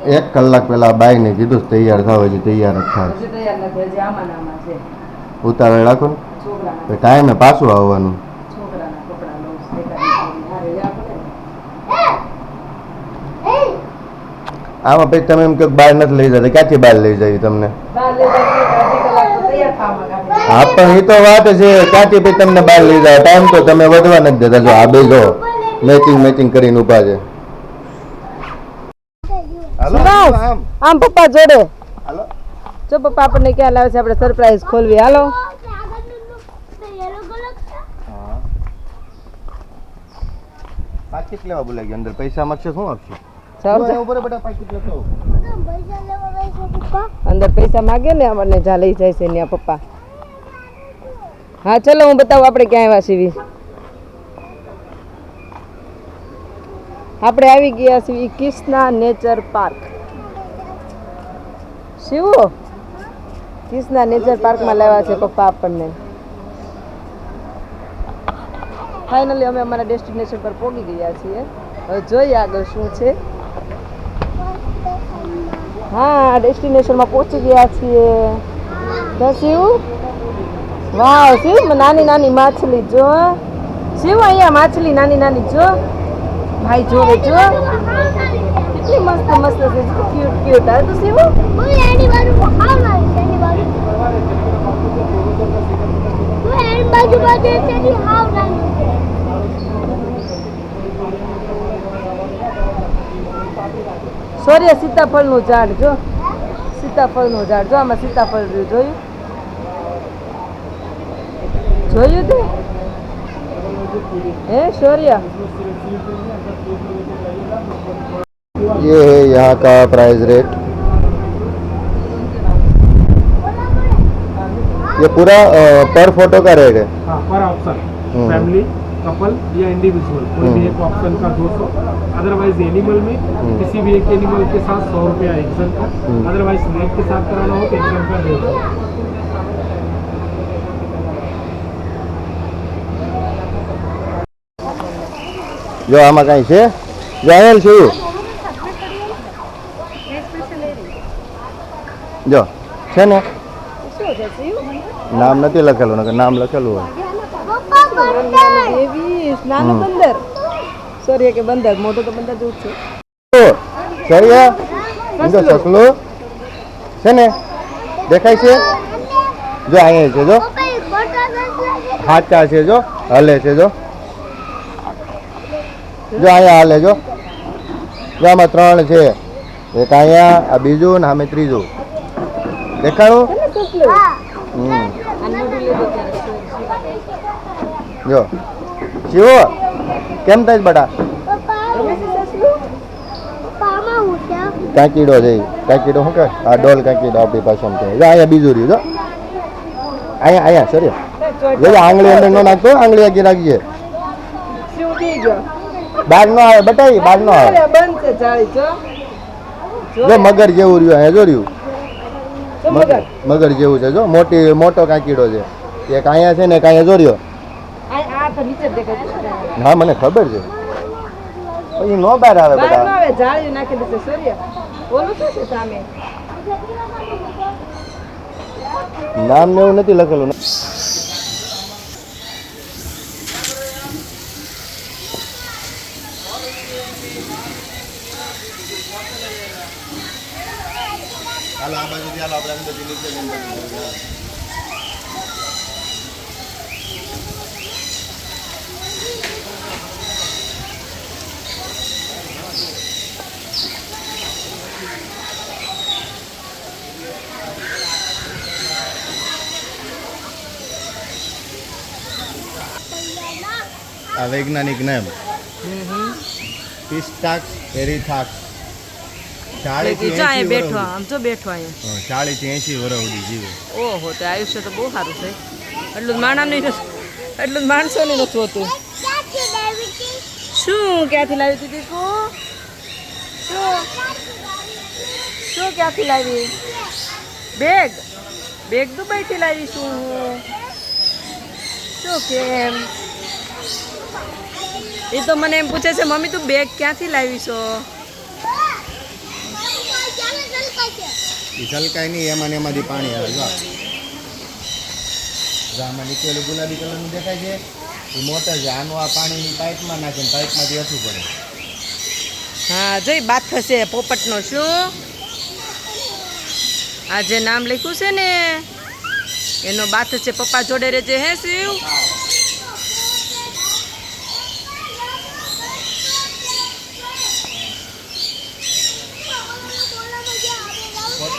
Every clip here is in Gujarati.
1 કલાક પહેલા બાઈ ને કીધું તૈયાર થાવ, હજી તૈયાર જ થાય. હજી તૈયાર નથી, હજી આમાં છે. ઉતારે રાખો ને છોકરાના ટાઈમે પાછું આવવાનું. છોકરાના કપડા લઉં આમાં પછી તમે એમ કે બહાર નથી લઈ જતા, ક્યાંથી બહાર લઈ જાય તમને? હા પણ એ તો વાત છે, ક્યાંથી પછી તમને બહાર લઈ જાય? ટાઈમ તો તમે વધવા નથી દેતા. જો આ બે જો મેચિંગ કરીને ઉભા છે. આમ પપ્પા જોડે હાલો. જો પપ્પા આપણને ક્યાં લાવે છે, આપણે સરપ્રાઈઝ ખોલવી. હાલો પાકીટ લેવા બોલાઈ ગયો. અંદર પૈસા માંગશે, શું આપશે? અંદર પૈસા માગે ને આપણને, જા લઈ જાય છે ત્યાં પપ્પા. હા ચલો હું બતાવું આપણે ક્યાં આવ્યા છીએ. આપણે આવી ગયા છીએ Krishna nature park. Shiv Krishna nature પાર્કમાં લાવ્યા છે પપ્પા આપણને. ફાઇનલી અમે અમારા ડેસ્ટિનેશન પર પહોંચી ગયા છીએ. હવે જોઈએ આગળ શું છે. હા ડેસ્ટિનેશનમાં પહોંચી ગયા છીએ. શિવ વાહ શિવ નાની નાની માછલી જો. શિવ અહીંયા માછલી નાની નાની જો. ભાઈ જોવે જો કેટલી મસ્ત મસ્ત છે, ક્યુટ ક્યુટ. હા તો શિવ સૂર્ય સીતાફળનું ઝાડ જો. સીતાફળનું ઝાડ જો. આમાં સીતાફળ જોયું તે હે शौर्य? ये है यहाँ का प्राइस रेट. ये पूरा पर फोटो का रेट है. हाँ, पर ऑप्शन फैमिली कपल या इंडिविजुअल कोई भी एक ऑप्शन का 200. अदरवाइज एनिमल में किसी भी एक एनिमल के साथ 100 रुपया एक जन का. अदरवाइज स्नैक के साथ कराना हो तो एक जन का 200. જો આમાં કઈ છે? જાહેર છે જો છે ને, નામ નથી લખેલું, નકર નામ લખેલું હોય. નાનું બંદર. સૂર્ય કે બંદર? મોટો તો બંદર જેવું છે. સૂર્ય જો સસલું છે ને, દેખાય છે? જો અહીંયા છે, જો હાચા છે, જો હલે છે, જો જો અહીંયા હાલે જો. જો આમાં 3 છે, એક અહીંયા, આ બીજું ને આમે ત્રીજું. દેખાણું? જો શિવો કેમ થાય બટા? કાંકીડો છે. કાંકીડો શું કે? આ ડોલ કાંકીડો આપણી પાસે. અહીંયા બીજું રહ્યું જો. અહીંયા સર જો આંગળી અંદર નો નાખતો, આંગળી આગી રાખીએ. બાર નો આવે બટાઈ, બાર નો આવે. જો મગર જેવું રહ્યું અહીંયા, જો રહ્યું મગર જેવું છે. જો મોટો કાંકીડો છે. એક અહીંયા છે ને એક અહીંયા જો રહ્યો. હા મને ખબર છે, પછી નો બહાર આવે બધા. નામ ને એવું નથી લખેલું. હાલો આ બાજુ ચાલો આપણે અંદર નીચે આ વૈજ્ઞાનિક નામ પિસ્ટાક્સ એરિથાક્સ. 40 થી 80 બેઠો આમ તો બેઠો અહીંયા 40 થી 80 વર્ષ સુધી જીવે. ઓહો તો આયુષ્ય તો બહુ સારું છે. એટલું માણસોની નથી હોતું. શું ક્યાંથી લાવી હતી દીકુ? શું ક્યાંથી લાવી? બેગ દુબઈથી લાવી. શું કેમ? એ તો મને એમ પૂછે છે મમ્મી તું બેગ ક્યાંથી લાવી છો? એ છલકાય નહીં, એમાં ને એમાંથી પાણી આવે. જો આમાં નીચેલું ગુલાબી કલરનું દેખાય છે એ મોટર છે. આનું આ પાણીની પાઇપમાં નાખીને પાઇપમાંથી હસવું પડે. હા જોઈ બાથ થશે પોપટનો. શું આ જે નામ લખ્યું છે ને એનો બાથ છે. પપ્પા જોડે રહેજે હે શિવ.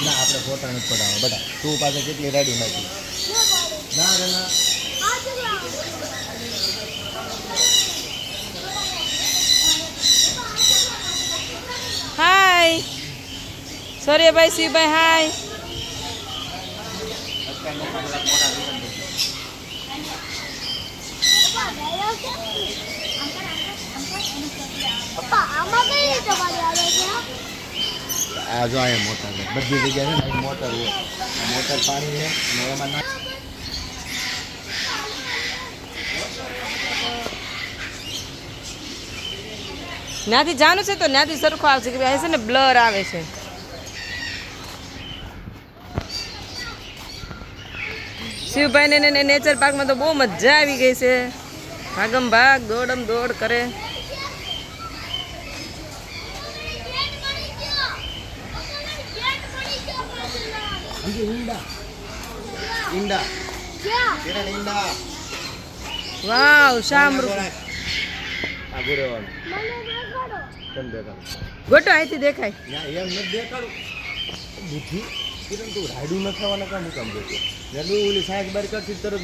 ના આપણે ફોટા નથી પડાવવા બધા. તું પાસે કેટલી રેડી નાખી ના રે ના. હાય સૂર્યભાઈ શિવભાઈ હાય. આ જો આ મોટર છે. બધી જગ્યાએ છે ને મોટર હોય. મોટર પાણી છે ને એમાં ના ત્યાંથી જાનું છે તો ત્યાંથી સરખો આવશે કે ભાઈ છે ને બ્લર આવે છે. શિવભાઈ ને નેચર પાર્કમાં તો બહુ મજા આવી ગઈ છે. ભાગમ ભાગ દોડમ દોડ કરે. ઈંડા કિરણ ઈંડા. વાવ શામરૂ આ ગુરેવાળું કેમ દેખાડું? ગોટો અહીંથી દેખાય. ના એમ નથી દેખાડું. બુદ્ધિ કિરણ તું રાયડું ન ખાવાના કામ કામ દેખો. રાયડું ઓલી સાહેબ બાર કરતી તરત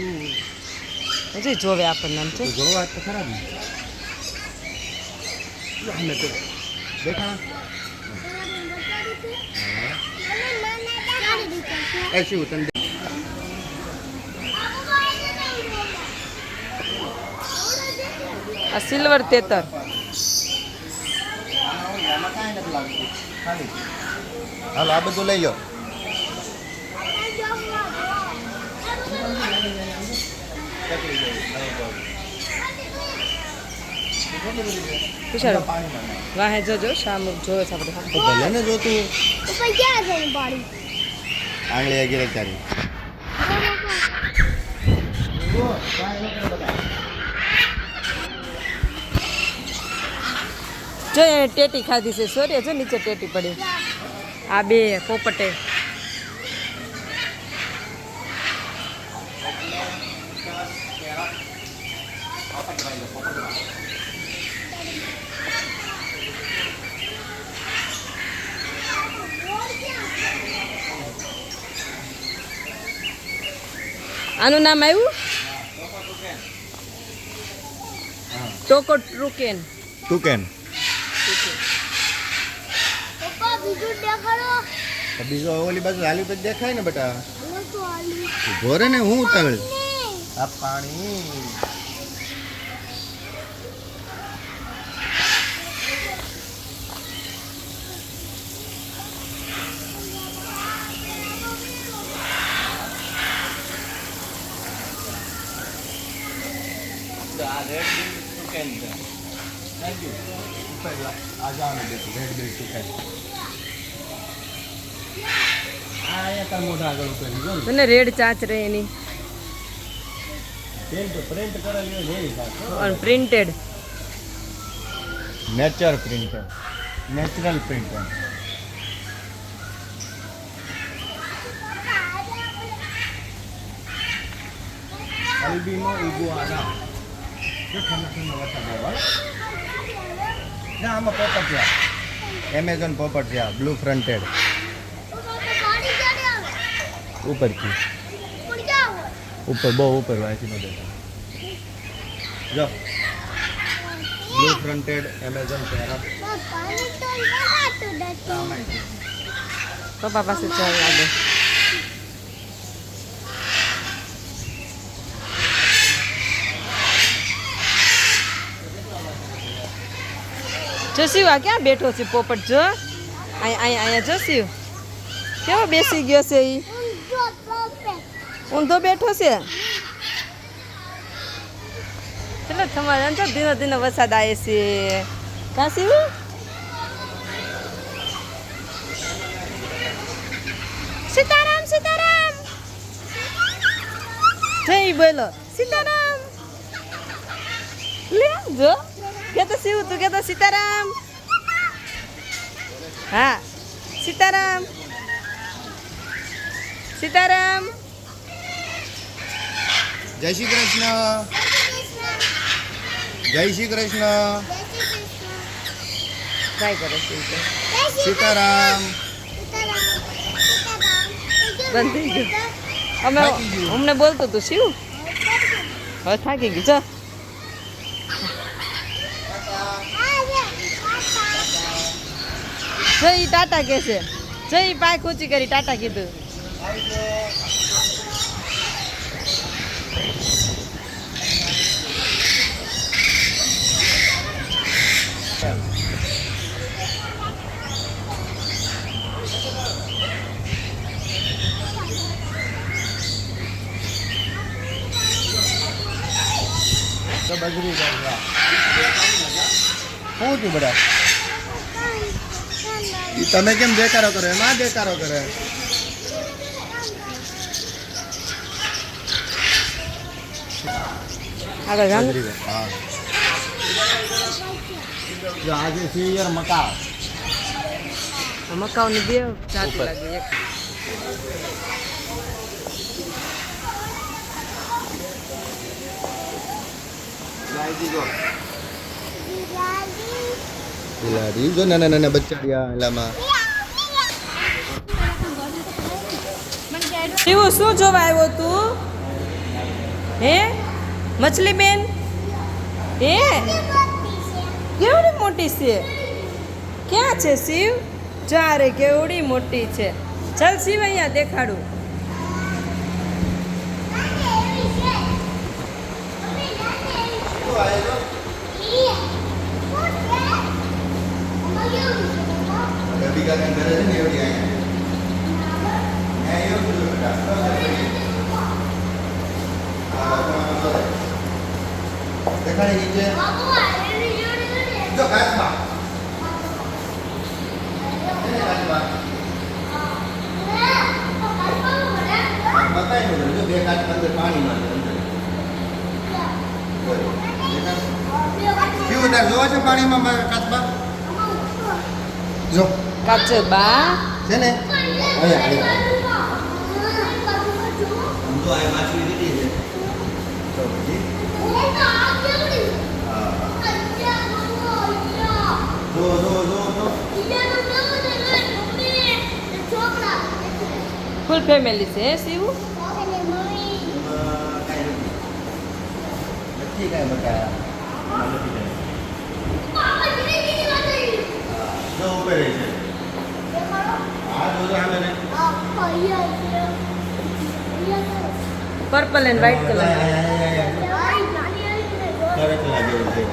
હજી જોવે આપણને આમ છે. જોવા તો ખરાબ ને. અમે તો દેખાણા એ શું તને આ સિલ્વર તેતર. હાલો આ બધું લઈ લો. પૂછાડો વાહે જોજો શામરૂ જોવે છે આપણે. ભલે ને જોતું આંગળી આગળ તારી. જો એને ટેટી ખાધી છે. સોરી જો નીચે ટેટી પડી. આ બે પોપટે આનું નામ આવ્યું ટોકો ટ્રુકેન. ટુકેન બીજો ઓલી બાજુ હાલી પછી દેખાય ને બેટા. ઉભો રે ને હું તળ આ પાણી. મને રેડ ચાંચ રહે એની printed nature printed natural printed. Albino iguana ના આમાં પોપટ છે. એમેઝોન પોપટ છે. બ્લુ ફ્રન્ટેડ ઉપરથી ઉપર બહુ ઉપર વાંચી ન દેતા. જો બ્લુ ફ્રન્ટેડ એમેઝોન પેરટ. પપ્પા પાસે ચાલ લાગે. જો શિવ આ ક્યાં બેઠો છે પોપટ? જો અહીંયા જો શિવ કેવો બેસી ગયો છે. ઈ ઊંધો બેઠો છે. ચલો તમારે જો ધીનો ધીનો વરસાદ આવે છે. કાં શિવ સીતારામ સીતારામ જય બોલો સીતારામ લે જો કે તો શિવ તું કે તો સીતારામ હા સીતારામ સીતારામ જય શ્રી કૃષ્ણ જય શ્રી કૃષ્ણ ટ્રાય કરો શિવ તો સીતારામ બંધ થઈ ગયું અમે થાકી ગયું. અમને બોલતો તું શિવ હવે થાકી ગયું ચલ જય ટાટા કે છે જય પાય ખૂચી કરી ટાટા કીધું તો બજરી જાય શું થયું બધા ઈ તમે કેમ દેખાડો કરો એમાં દેખાડો કરે આગળ જાણ બજરી હા જો આજે સિયર મકા મકાઉની બે જાતી ઉપર. લાગે એક બિલાડી જો નાના નાના બચ્ચાડિયા એલામાં શિવ શું જોવા આવ્યો તું હે મછલી બેન હે કેવડી મોટી છે ક્યાં છે શિવ જા રે કેવડી મોટી છે ચાલ શિવ અહીંયા દેખાડું દેખાડી નીચે જો કાચબા બતાવી દો જો બે કાચ અંદર પાણીમાં છે અંદર કેવું તાર જોવા છે પાણીમાં કાચબા જો કાચબા છે ને અહીંયા અહીંયા આમ તો આ માછલી દીધી છે તો પછી હા જો જો જો જો ફૂલ ફેમિલી છે હે શિવ નથી કાંઈ બતાયા જો ઉપર રહી છે આ જો સામે ને પર્પલ એન્ડ વ્હાઈટ કલર સરસ લાગે છે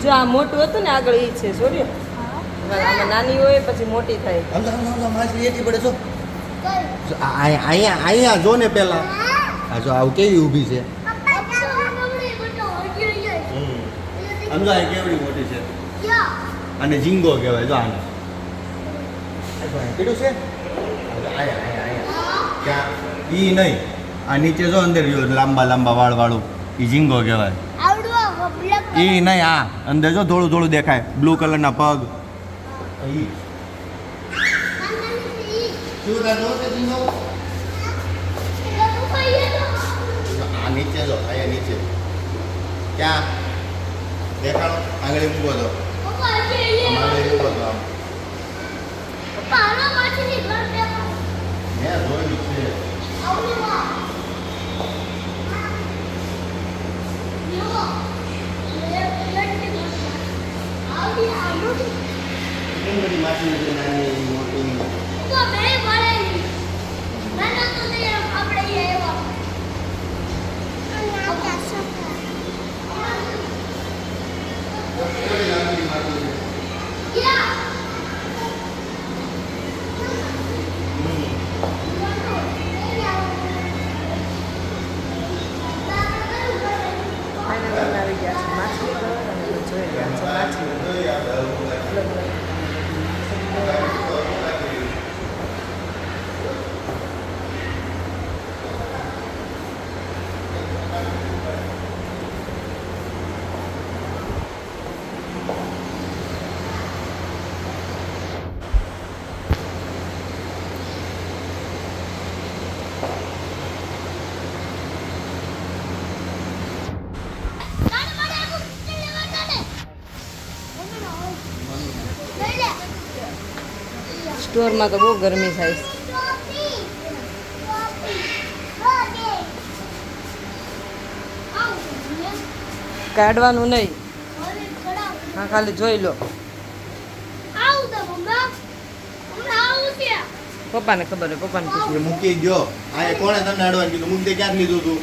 જો આ મોટું હતું ને આગળ એ છે સોર્યો આમાં નાની હોય પછી મોટી થાય સમજો માછલી એટલી પડે જો જો અહીંયા અહીંયા જો ને પેલા આ જો આવું કેવી ઊભી છે સમજો આ કેવડી મોટી છે અને ઝીંગો કહેવાય જો આને કીધું છે ક્યાં ઈ નહીં આ નીચે જો અંદર જો લાંબા લાંબા વાળ વાળું ઈ ઝીંગો કહેવાય ઈ નહીં આ અંદર જો થોડું થોડું દેખાય બ્લુ કલરના પગ ઈ શું દાદો છે ઝીંગો આ નીચે જો અહીંયા નીચે ક્યાં દેખાડો આંગળી મૂકો તો આંગળી મૂકો તો આમ મેં જોયું છે કેટલી બધી માછલી છે નાની મોટી કેવડી નાની માછલી છે ફાઇનલ આવી ગયા છે માછલી ઘર અને જોઈ રહ્યા છે માછલી સ્ટોરમાં તો બહુ ગરમી થાય છે. કાઢવાનું નહીં, હા ખાલી જોઈ લો. પપ્પાને ખબર હોય, પપ્પાને પૂછ્યું. એ મૂકી ગયો આ કોણે તને અડવાનું કીધું? મૂકતે ક્યાં લીધું તું?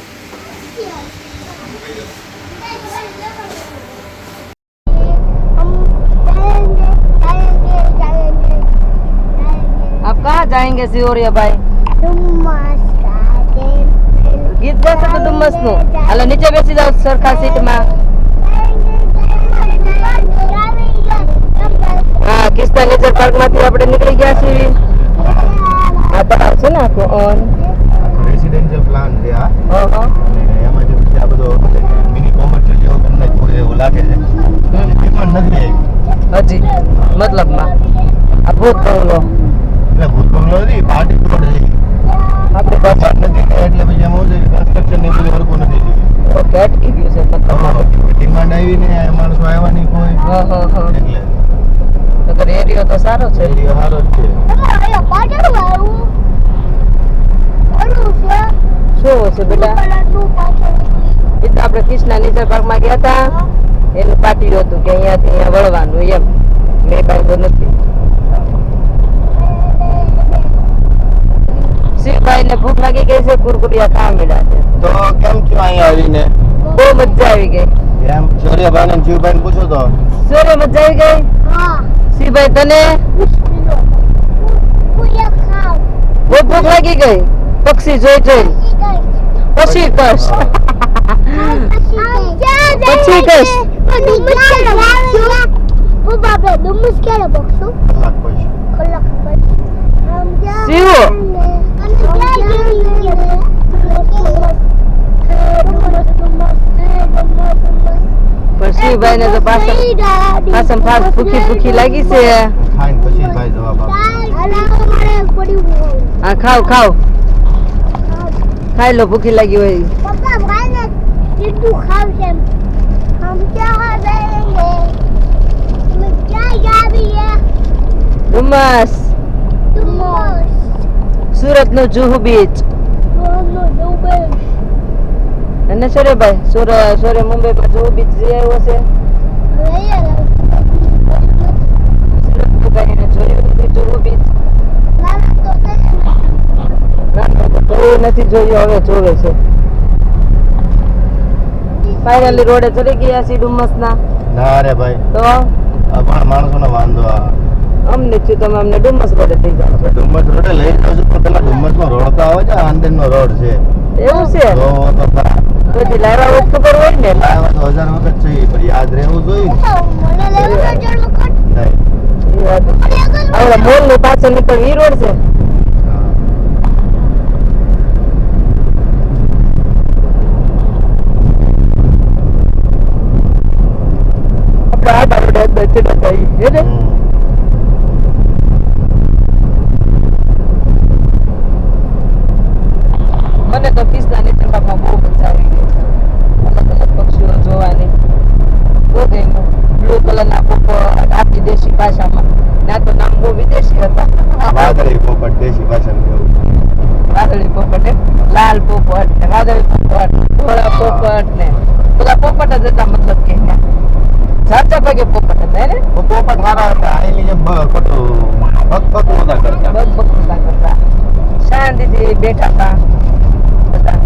आप कहाँ जाएंगे सियोरिया भाई? ગીત ગાશે તો ડુમ્મસ નું. હાલો નીચે બેસી જાઓ સરખા સીટમાં. હા, કિસ્તા નેચર પાર્ક માંથી આપણે નીકળી ગયા છીએ. આ તળાવ છે ને આખું ઓન. રેસિડેન્શિયલ પ્લાન છે આ. ઓહો. અને એમાં જે પછી આ બધો મિની કોમર્શિયલ જેવો તમને એવું લાગે છે. પેમેન્ટ નથી આવી. હજી મતલબમાં આ ભૂત બંગલો એટલે ભૂત બંગલો નથી, પાર્ટી પ્લોટ છે. આપણે બસ નથી ને એટલે પછી એમાં શું છે કન્સ્ટ્રક્શન ને બધું હરખું નથી થયું. ઓકે અટકી ગયું છે મતલબ. ડિમાન્ડ આવી ને માણસો આવ્યા નહીં કોઈ હા હા હા. એટલે તો એરિયો તો સારો છે. એરિયો સારો જ છે. શું છે બેટા? એ તો આપણે કૃષ્ણા નેચર પાર્કમાં ગયા હતા, એનું પાટિયું હતું કે અહીંયાથી અહીંયા વળવાનું એમ. મેં બાંધો નથી. શિવભાઈ ને ભૂખ લાગી ગઈ છે, કુરકુરિયા ખાવા મળ્યા છે. તો કેમ થયું અહીંયા આવીને? બહુ મજા આવી ગઈ. એમ શૌર્યભાઈ ને શિવભાઈ ને પૂછો તો સૂર્ય મજા આવી ગઈ. શિવભાઈ તને બહુ ભૂખ લાગી ગઈ? પક્ષી જોઈ જોઈ પછી કશ પછી કશ કલાક પછી શિવ પણ શિવભાઈ ને તો પાછળ ભૂખી લાગી છે. ખાઈને પછી ભાઈ જવાબ આપે. હા ખાવ ખાવ ખાઈ લો, ભૂખી લાગી હોય. ડુમસ સુરત નું જુહુ બીચ. અને સૂર્યભાઈ સૂર્ય મુંબઈ માં જુહુ બીચ જઈ આવ્યો છે. સુરત જોયું નથી જુહુ બીચ? નથી જોયું, હવે જોવે છે. ફાઇનલી રોડે ચડી ગયા છીએ ડુમસ ના. ના રે ભાઈ, તો પણ માણસોનો વાંધો આ અમને થયું તમે અમને ડુમસ રોડે થઈ જાવ. ડુમ્મસ રોડે લઈ જાવ છું પણ પેલા ડુમ્મસનો રોડ તો આવે છે, આંદેરનો રોડ છે. એવું છે? તો ખરા. પછી લાવ્યા વખત ખબર હોય ને. લાવ્યા તો 1000 વખત છે પણ યાદ રહેવું જોઈએ ને. હવે મોલ ની પાછળ નીકળ ઈ રોડ છે. મને તો કિસ્તા નેચર પાર્કમાં બહુ મજા આવી ગઈ. અલગ અલગ પક્ષીઓ જોવાની બહુ ગમ્યું. બ્લુ કલરના પોપટ આપણી દેશી ભાષામાં. ના તો નામ બહુ વિદેશી હતા. વાદળી પોપટ દેશી ભાષામાં કેવું. વાદળી પોપટ લાલ પોપટ ને વાદળી પોપટ ધોળા પોપટ ને બધા પોપટ જ હતા. મતલબ કે ઝાઝા ભાગે પોપટ હતા ને. પોપટ મારા હતા આની જે ખોટું બક નતા કરતા. બગ નતા કરતા, શાંતિથી બેઠા હતા બધા.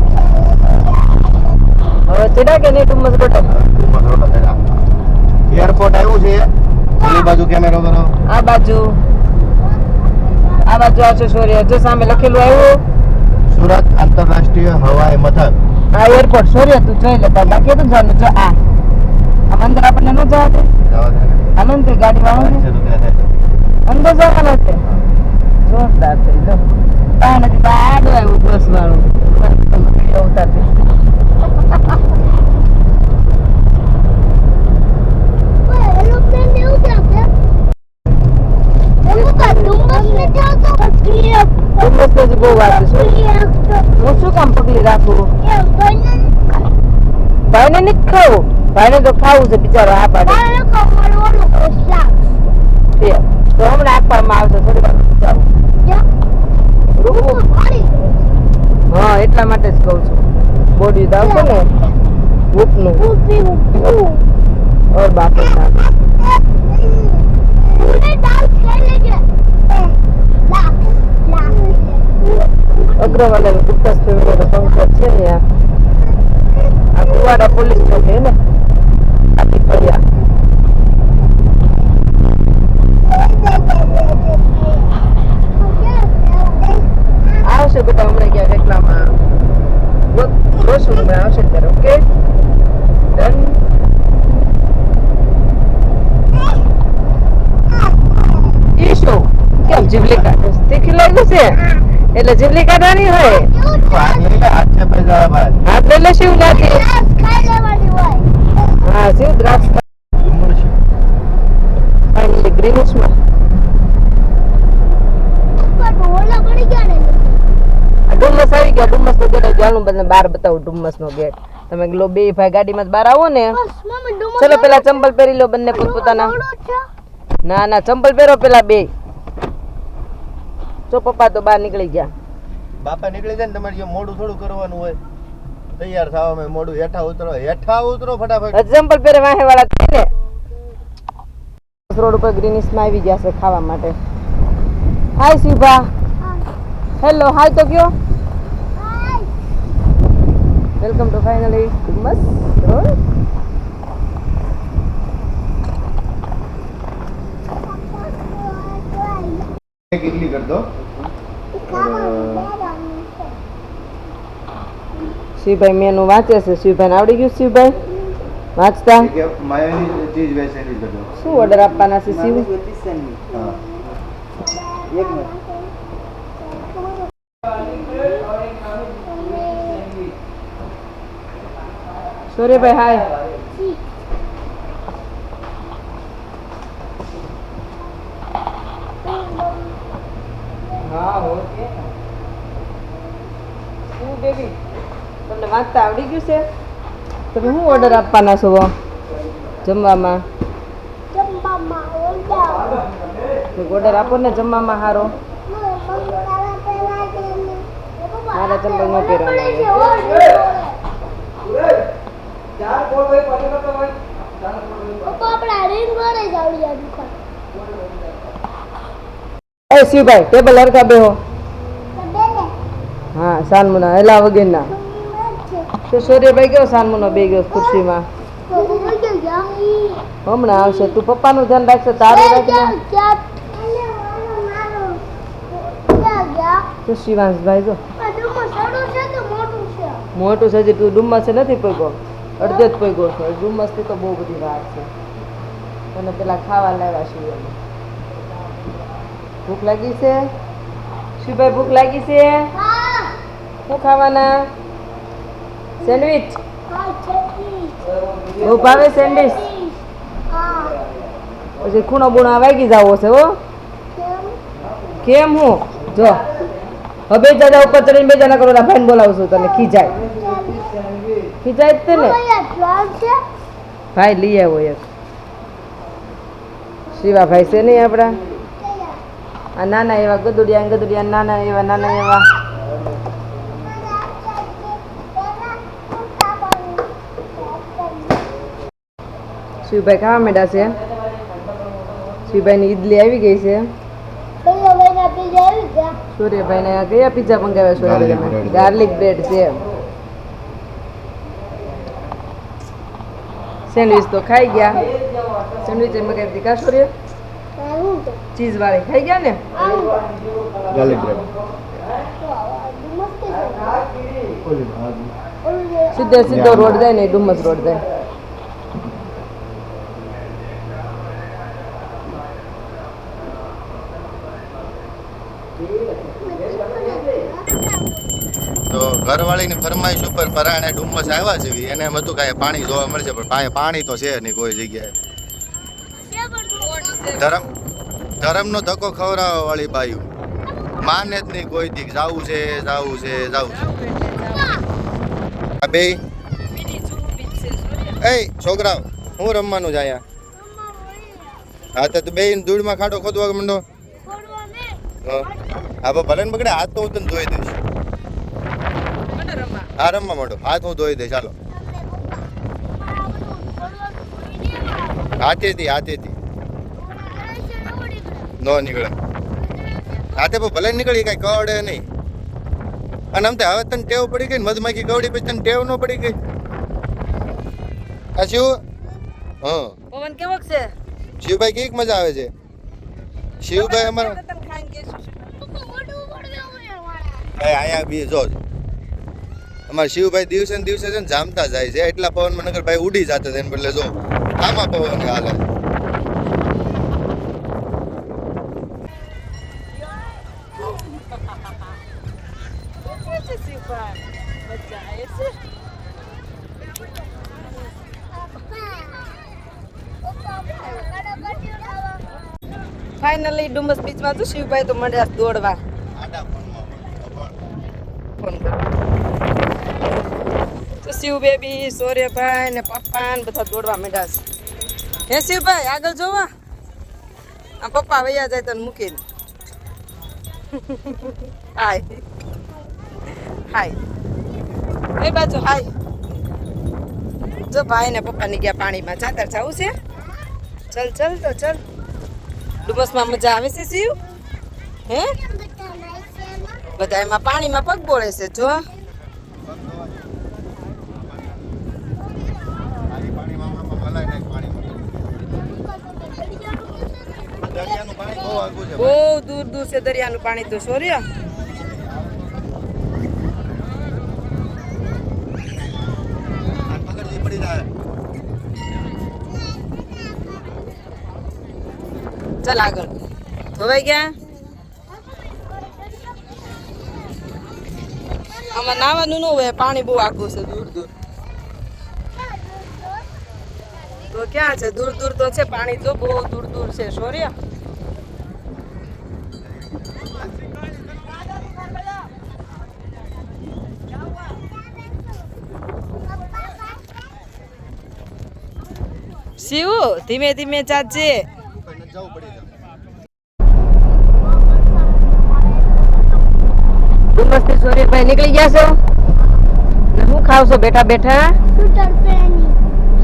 હવે ચડ્યા કે નહીં ડુમસ રોડ? ડુમ્મસ રોડ હતા. એરપોર્ટ આવ્યું છે. પેલી બાજુ કેમેરો કરો. આ બાજુ આવશે સૂર્ય. જો સામે લખેલું આવ્યું સુરત આંતરરાષ્ટ્રીય હવાઈ મથક. આ એરપોર્ટ. સૂર્ય તું જોઈ લેતા બાકી હતું જવાનું. જો આ અંદર આપણને ન જવા દે. હાલો ને તે ગાડી વાળો અંદર જવાના છે. જોરદાર છે. જો આ નથી તો આડું આવ્યું બસ વાળું. ઉતારતી ડુમસ પછી બહુ વાત છે. હું શું કામ પકડી રાખું? ભાઈને નથી ખાવું. ભાઈને તો ખાવું છે બિચારો. આ પાડે તો હમણાં આપવામાં આવશે થોડી વાર. એટલા માટે જ કહું છું બોડી તો આવશે ને ભૂખનું ઓર બાપરે અગ્રવાલ અને ગુપ્તા ફેમિલીનો ફંક્શન છે ને આ કુવાડા પોલીસ ચોક હે ને આથી ફર્યા આવશે બેટા હમણાં ક્યાંક એટલામાં વોશરૂમમાં આવશે ત્યારે ઓકે ડન ઈ શું કેમ જીવલી કાઢે તીખી લાગ્યું છે એટલે જીવલી કાઢવાની હોય હાથ લઈ લે શિવ નાથી હા શિવ દ્રાક્ષ ફાઇનલી ગ્રીનિશમાં ડુમ્મસ આવી ગયા ડુમ્મસ નો ગેટ ચાલુ બધે બહાર બતાવું ડુમ્મસ નો ગેટ તમે લો બે ભાઈ ગાડીમાં બહાર આવો ને ચલો પેલા ચંપલ પહેરી લો બંને પોતપોતાના ના ના ચંપલ પહેરો પેલા બે તો પપ્પા તો બહાર નીકળી ગયા બાપા નીકળી જાય ને તમારે જે મોડું થોડું કરવાનું હોય તૈયાર થવામાં મોડું હેઠા ઉતરો ફટાફટ ચંપલ પહેરે વાહે વાળા થઈને રોડ ઉપર ગ્રીનિશમાં આવી ગયા છે ખાવા માટે હાય શિભા હેલો હાય તો કયો welcome to finally Dumas road એક ઇડલી કર દો શિવભાઈ મેનુ વાંચે છે શિવભાઈ આવડી ગયું શિવભાઈ વાંચતા માયોનીઝ ચીઝ વેજ સેન્ડવિચ કર દો શું ઓર્ડર આપવાના છે શિવ હા એક મિનિટ સૂર્યભાઈ હાય હા ઓકે શું બેબી તમને વાંચતા આવડી ગયું છે તમે શું ઓર્ડર આપવાના છો જમવામાં ઓર્ડર આપો ને જમવામાં સારો મારા ચંપલ ન પહેરવાના એ શિવભાઈ ટેબલ હરખા બેહો હા સાનમુના હેલા વગેરેના તો સૂર્યભાઈ ગયો સાનમુનો બે ગયો ખુરશીમાં હમણાં આવશે તું પપ્પાનું ધ્યાન રાખશે તારું રાખજે તો શિવાંશભાઈ જો મોટું છે હજી તું ડુમ્મસ નથી પગ્યો અડધે જ પગ્યો છે ડુમ્મસ થી તો બહુ બધી વાર છે અને પેલા ખાવા લાવ્યા છીએ ભૂખ લાગી છે શિવભાઈ ભૂખ લાગી છે શું ખાવાના સેન્ડવિચ બહુ ભાવે સેન્ડવિચ પછી ખૂણો બૂણો વાગી જાવો છે હો કેમ હું જો હવે દાદા ઉપર ચડીને બે જણા કરો ભાઈને બોલાવશું તને ખીજાય જ તે ને ભાઈ લઈ આવ્યો એક શિવા ભાઈ છે નહીં આપડા આ નાના એવા ગદુડિયા નાના એવા શિવભાઈ ખાવા માંડ્યા છે શિવભાઈની ઈડલી આવી ગઈ છે સૂર્યભાઈને કયા પીઝા મંગાવ્યા સૂર્યભાઈ ગાર્લિક બ્રેડ છે સેન્ડવિચ તો ખાઈ ગયા સેન્ડવિચ મંગાવી હતી કા સૂર્ય ચીઝ વાળી ખાઈ ગયા ને ગાર્લિક બ્રેડ સીધો રોડ જાય ને ડુમ્મસ રોડ જાય તો ઘરવાળીની ફરમાઈશ ઉપર પરાણે ડુમ્મસ આવ્યા છે એને એમ હતું કે પાણી જોવા મળશે પણ પાણી તો છે નહીં કોઈ જગ્યાએ ધરમનો ધક્કો ખવડાવવા વાળી બાયું માને જ નહીં કોઈ દી જાવું છે આ બે એ છોકરા હું રમવાનું છે અહીંયા હા તો બે ધૂળમાં ખાડો ખોદવા માંડો હા ભલે ને બગડે હાથ તો હું તને ધોઈ દઈશ હા રમવા માંડો. હાથ હું ધોઈ દે. ચાલો હાથેથી નો નીકળે. હાથે પણ ભલે નીકળી કઈ કવડે નહીં. અને આમ તો હવે તને ટેવ પડી ગઈ ને મધમાખી કવડી પછી તને ટેવ ન પડી ગઈ. આ શિવ હા પવન કેવો છે? શિવભાઈ કેવી મજા આવે છે? શિવભાઈ અમારા અહીંયા બી જો અમારા શિવભાઈ દિવસે ને દિવસે છે ને જામતા જાય છે. એટલા પવનમાં નગર ભાઈ ઉડી જતા હતા એને બદલે જો આમાં પવન હાલે. ફાઇનલી ડુમસ બીચમાં તો શિવભાઈ તો મળ્યા દોડવા. ફોન કરો તો શિવ બેબી, સૂર્યભાઈ ને પપ્પા ને બધા દોડવા માંડ્યા છે. હે શિવભાઈ આગળ જોવા. આ પપ્પા વૈયા જાય તને મૂકીને. હાય હાય એ બાજુ હાય. જો ભાઈ ને પપ્પા ની ગયા પાણીમાં. ચાતર જવું છે? ચલ ચલ તો ચલ. ડુમસમાં મજા આવે છે શિવ? હે બધા એમાં પાણીમાં પગ બોળે છે. જો બહુ દૂર દૂર છે દરિયાનું પાણી તો. સૂર્ય ચાલ આગળ. ધોવાઈ ગયા. આમાં નાવાનું ન હોય, પાણી બહુ આખું છે દૂર દૂર. તો ક્યાં છે? દૂર દૂર તો છે પાણી. તો બહુ દૂર દૂર છે. સૂર્ય શિવ ધીમે ધીમે ચાલજે. ડુમસથી સૂર્યભાઈ નીકળી ગયા છો ને શું ખાવશો બેઠા બેઠા?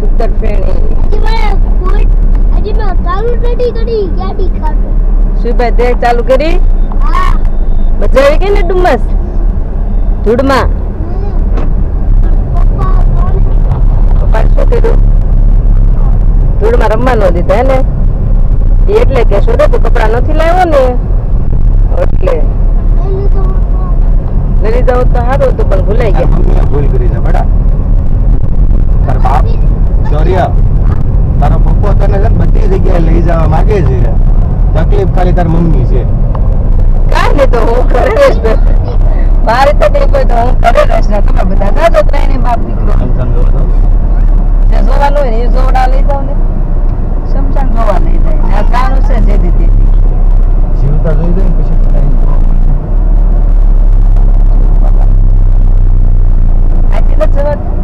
સુતર ફેણી. શિવભાઈ તે ચાલુ કરી? મજા આવી ગઈ ને ડુમસ ધૂળમાં? પપ્પા શું કર્યું? ધૂળમાં રમવા ન દીધા હે ને? એટલે કે શું તું કપડા નથી લાવ્યો ને એટલે લઈ જાવ તો સારું હતું પણ ભૂલાઈ ગયા. મમ્મીએ ભૂલ કરી છે બડા. તાર બાપ સૂર્ય તારો પપ્પો તને છે ને બધી જગ્યાએ લઈ જવા માંગે છે. તકલીફ ખાલી તાર મમ્મી છે. કાંઈ નહીં તો હું ઘરે રહીશ. મારે તો કઈ કોઈ તો હું ઘરે રહીશ ને તમે બધા જાજો ત્રણે બાપ દીકરો. જે જોવાનું હોય ને એ જોવડા લઈ જાવ ને. સમસાન જોવા લઈ જાય ને આ કાનું છે જે દીધી જીવતા જોઈ જાય પછી આથી નથી જવાતું.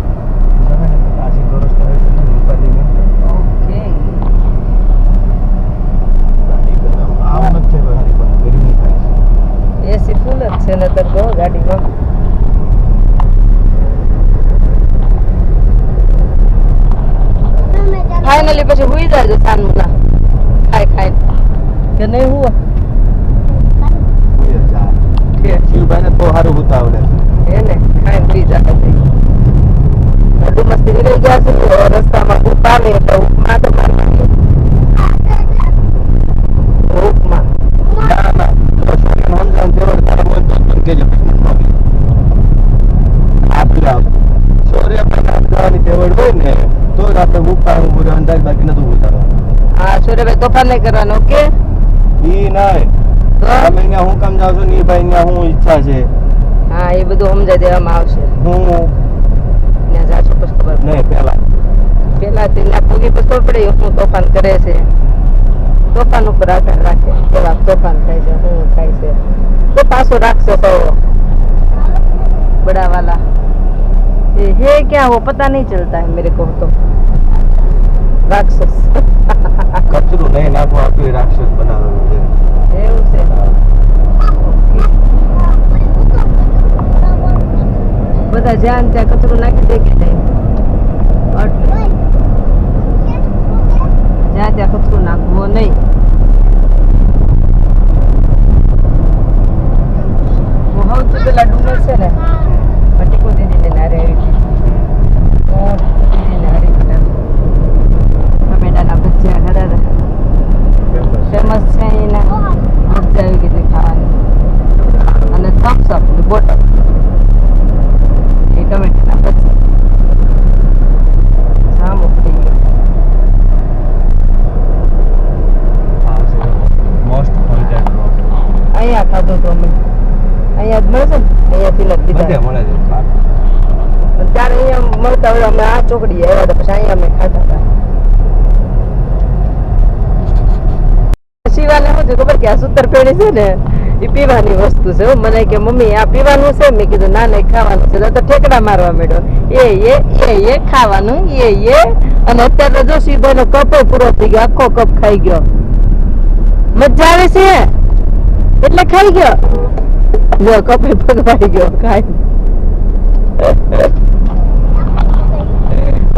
ઓકે એસી ફૂલ જ છે ને તો ગાડીમાં. ફાઇનલી પછી હુઈ જાજો સાંજના ખાઈ ખાઈ કે નહીં હુવા? શિવભાઈને તો સારું ઉતાવળે એને ખાઈને હુઈ જાતો. ડુમસથી નીકળી ગયા છે રસ્તામાં ઉપમા ને એટલે ઉપમા તો ઉપમા ના ના જવાની તેવડ હોય ને તો જ આપણે ઉપાડવું બધું અંદાજ બાકી નતું ઉતારવાનું. હા સૂર્યભાઈ તોફાન નહીં કરવાનું. ઓકે ઈ નહીં તો તમે અહીંયા હું કામ જાવ છો ને ઈ ભાઈ અહીંયા હું ઈચ્છા છે. હા એ બધું સમજાઈ દેવામાં આવશે. હું ત્યાં જાશો પછી ખબર નહીં પેલા ત્યાં પૂગી પછી ખબર પડે શું તોફાન કરે છે. તોફાન ઉપર આધાર રાખે કેવા તોફાન થાય છે શું થાય છે. તો પાછો રાખશો તો बड़ा वाला ये है क्या वो पता नहीं चलता है मेरे को तो. राक्षस કચરું નહીં નાખવા આપ્યું રાક્ષસ બનાવવાનું છે એવું છે. બધા જ્યાં ને ત્યાં કચરો નાખી દે કે નહીં એટલે જ્યાં ત્યાં કચરો નાખવો નહીં. સૌથી પેલા ડુંગર છે ને ટીકુ દીદીને નારે આવી હતી. દીદીને હારી પેલા ટમેટાના ભજીયા ખરા ફેમસ છે એના મજા આવી ગઈ હતી ખાવાની. અને થમ્સ અપ ની બોટલ એ ટમેટાના ભજીયા જામ ઉપડી ગયો. અહીંયા ખાધું તો અમે અહીંયા જ મળશે ને અહીંયાથી નથી દીધા મળે છે ત્યારે અહીંયા મળતા હોય અમે આ ચોકડી આવ્યા હતા પછી અહીંયા અમે ખાતા હતા. શિવાને શું છે ખબર કે આ સૂતર પેણી છે ને એ પીવાની વસ્તુ છે. મને કે મમ્મી આ પીવાનું છે. મેં કીધું ના ના ખાવાનું છે. તો ઠેકડા મારવા માંડ્યો એ ખાવાનું એ અને અત્યારે જો શિવભાઈ નો કપ પૂરો થઈ ગયો. આખો કપ ખાઈ ગયો. મજા આવે છે એટલે ખાઈ ગયો. જો કપે ભગવાઈ ગયો ખાઈ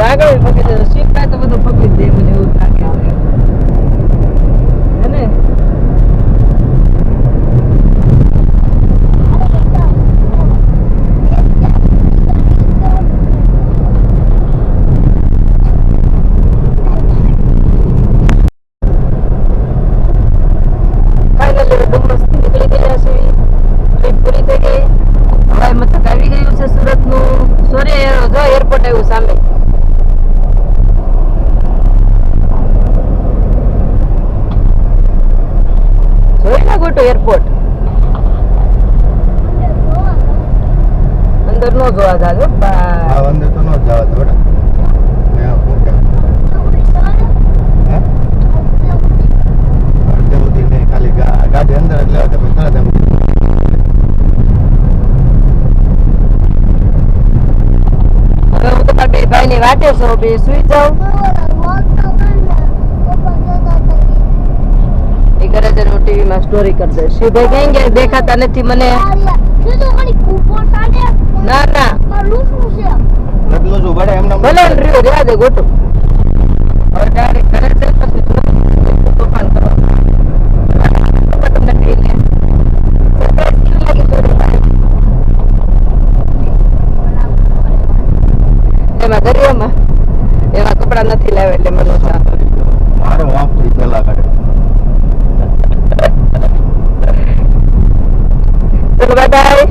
આગળ પકડી દે. શિવભાઈ તો બધું પકડી દે મને એવું લાગે છે હે ને. એરપોર્ટ આવ્યું સામે. જોઈ ના ગોટો એરપોર્ટ અંદર નો જોવા જાજો અંદર તો ન જવા દો ખાલી ગાડી અંદર એટલે તરત હવે હું તમારા બે ભાઈ ની વાટે છો. બે સુઈ જાઉં. એ ઘરે જઈને હું ટીવી માં સ્ટોરી કરી દઈશ. શિવભાઈ કઈ ગયા દેખાતા નથી મને. ના ના નટલો જો બડે એમને ભલે રહ્યો રહ્યા દે ગોટું. હવે ડાયરેક્ટ ઘરે જઈ પછી તોફાન કરો. તમને કહીને એમાં દરિયામાં એમાં કપડા નથી લાવ્યા એટલે મને મારો વાપરી પેલા કાઢે ચલો બાય બાય.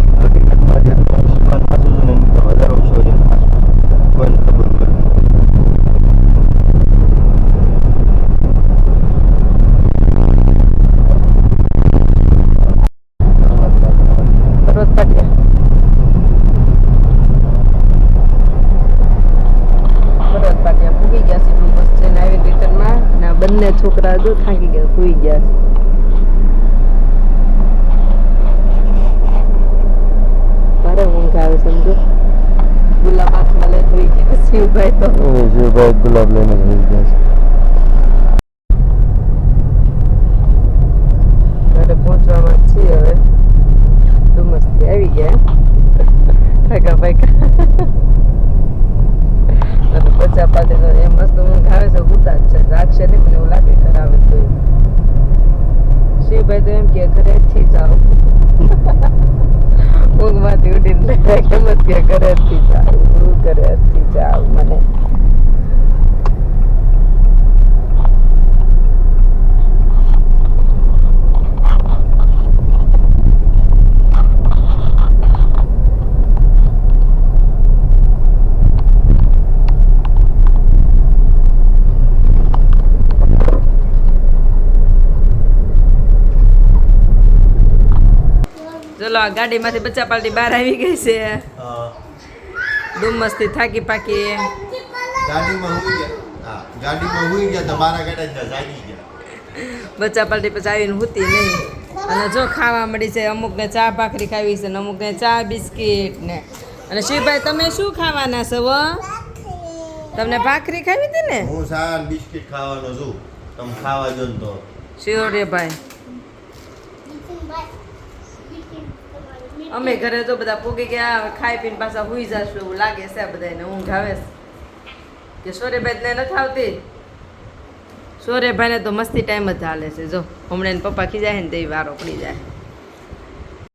બંને છોકરા જો થાકી ગયા સુઈ ગયા. ભારે ઊંઘ આવે સમજો. ગુલાબ હાથમાં લઈ સુઈ ગયા શિવભાઈ તો. શિવભાઈ ગુલાબ લઈને સુઈ ગયા છે. ઘરે પહોંચવામાં છીએ હવે. ડુમસથી આવી ગયા ઠાકા પાકા. બચ્ચા પાસે તો એ મસ્ત ઊંઘ આવે છે. ગુતા જ છે જાગશે નહીં પણ એવું લાગે કરાવે તો. શિવભાઈ તો એમ કે ઘરેથી જાઓ. ઊંઘમાંથી ઉઠીને કેમ જ કે ઘરેથી જાઓ મને. ચલો ગાડીમાંથી બચ્ચા પાર્ટી બહાર આવી ગઈ છે. ડુમસથી થાકી પાકી ગાડીમાં હુઈ ગયા તો બારા ગાડા જાગી ગયા. બચ્ચા પાર્ટી પછી આવીને હુતી નહીં. અને જો ખાવા મળી છે. અમુકને ચા ભાખરી ખાવી છે ને અમુકને ચા બિસ્કીટ ને. અને શિવભાઈ તમે શું ખાવાના છો? તમને ભાખરી ખાવી હતી ને? હું ચા બિસ્કીટ ખાવાનો છું. તમે ખાવા જો તો શિવરે ભાઈ અમે ઘરે તો બધા પૂગી ગયા હવે ખાઈ પીને પાછા હુઈ જશું એવું લાગે છે બધાને ઊંઘ આવે છે કે સોરેભાઈને નથી આવતી સોરેભાઈને તો મસ્તી ટાઈમ જ હાલે છે જો હમણાં એને પપ્પા ખીજાય ને તે વારો પડી જાય